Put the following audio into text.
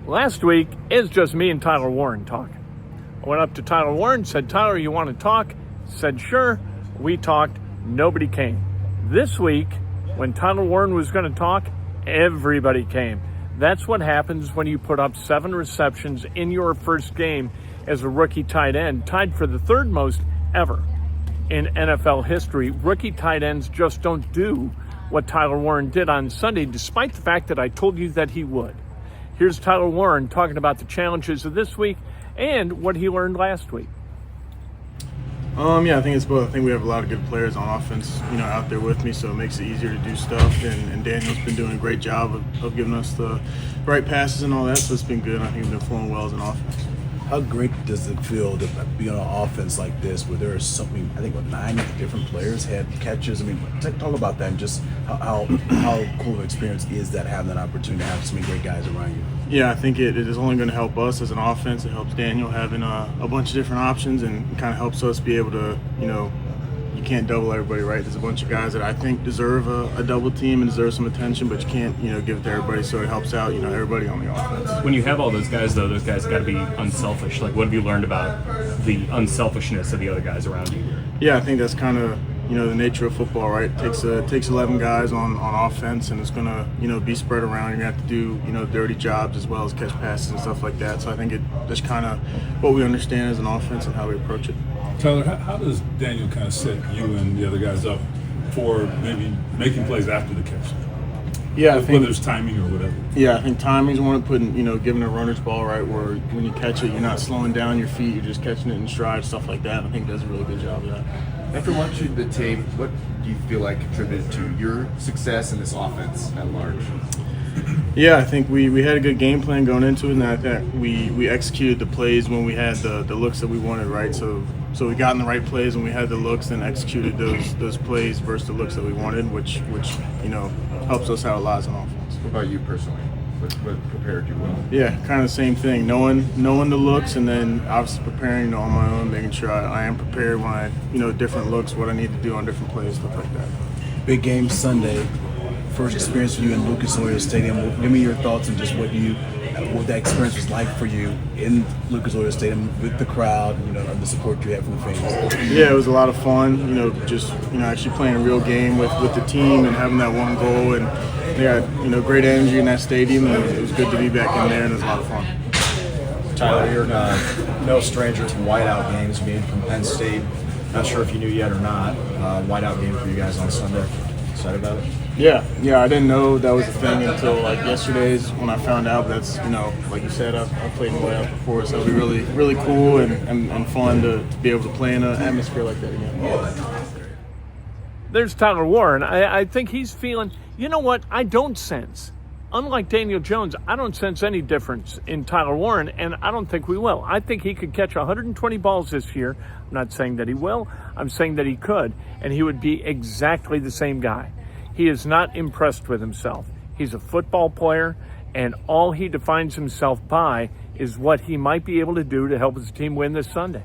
Last week, it's just me and Tyler Warren talking. I went up to Tyler Warren, said, Tyler, you want to talk? Said, sure. We talked. Nobody came. This week, when Tyler Warren was going to talk, everybody came. That's what happens when you put up 7 receptions in your first game as a rookie tight end, tied for the third most ever in NFL history. Rookie tight ends just don't do what Tyler Warren did on Sunday, despite the fact that I told you that he would. Here's Tyler Warren talking about the challenges of this week and what he learned last week. I think it's both. I think we have a lot of good players on offense, out there with me, so it makes it easier to do stuff. And Daniel's been doing a great job of giving us the right passes and all that, so it's been good. I think we've been flowing well as an offense. How great does it feel to be on an offense like this where there are so many, I think 9 different players had catches? I mean, talk about that and just how cool of an experience is that, having that opportunity to have so many great guys around you? Yeah, I think it is only going to help us as an offense. It helps Daniel having a bunch of different options, and kind of helps us be able to, you can't double everybody, right? There's a bunch of guys that I think deserve a double team and deserve some attention, but you can't, give it to everybody, so it helps out, everybody on the offense. When you have all those guys, though, those guys got to be unselfish. Like, what have you learned about the unselfishness of the other guys around you? Yeah, I think that's kind of, the nature of football, right? It takes 11 guys on offense, and it's going to, be spread around. You're going to have to do, dirty jobs as well as catch passes and stuff like that. So I think that's kind of what we understand as an offense and how we approach it. Tyler, how does Daniel kind of set you and the other guys up for maybe making plays after the catch? Yeah, I think whether it's timing or whatever. Yeah, I think timing's one of putting, giving a runner's ball, right, where when you catch it, you're not slowing down your feet, you're just catching it in stride, stuff like that. I think does a really good job of that. After watching the tape, what do you feel like contributed to your success in this offense at large? Yeah, I think we had a good game plan going into it, and I think we executed the plays when we had the looks that we wanted, right? So we got in the right plays when we had the looks and executed those plays versus the looks that we wanted, which helps us out a lot as an offense. What about you personally? What prepared you well? Yeah, kind of the same thing. Knowing the looks, and then obviously preparing on my own, making sure I am prepared when I different looks, what I need to do on different plays, stuff like that. Big game Sunday. First experience for you in Lucas Oil Stadium. Give me your thoughts on just what that experience was like for you in Lucas Oil Stadium with the crowd, and the support you had from the fans. Yeah, it was a lot of fun. Actually playing a real game with the team and having that one goal, and they got great energy in that stadium, and it was good to be back in there, and it was a lot of fun. Tyler, you're no stranger to whiteout games. Being from Penn State, not sure if you knew yet or not. Whiteout game for you guys on Sunday. Excited about it? Yeah, I didn't know that was a thing until yesterday's when I found out. That's like you said, I've played in whiteout before, so it'll be really, really cool and fun to be able to play in an atmosphere like that again. There's Tyler Warren. I think he's feeling, what I don't sense. Unlike Daniel Jones, I don't sense any difference in Tyler Warren, and I don't think we will. I think he could catch 120 balls this year. I'm not saying that he will. I'm saying that he could, and he would be exactly the same guy. He is not impressed with himself. He's a football player, and all he defines himself by is what he might be able to do to help his team win this Sunday.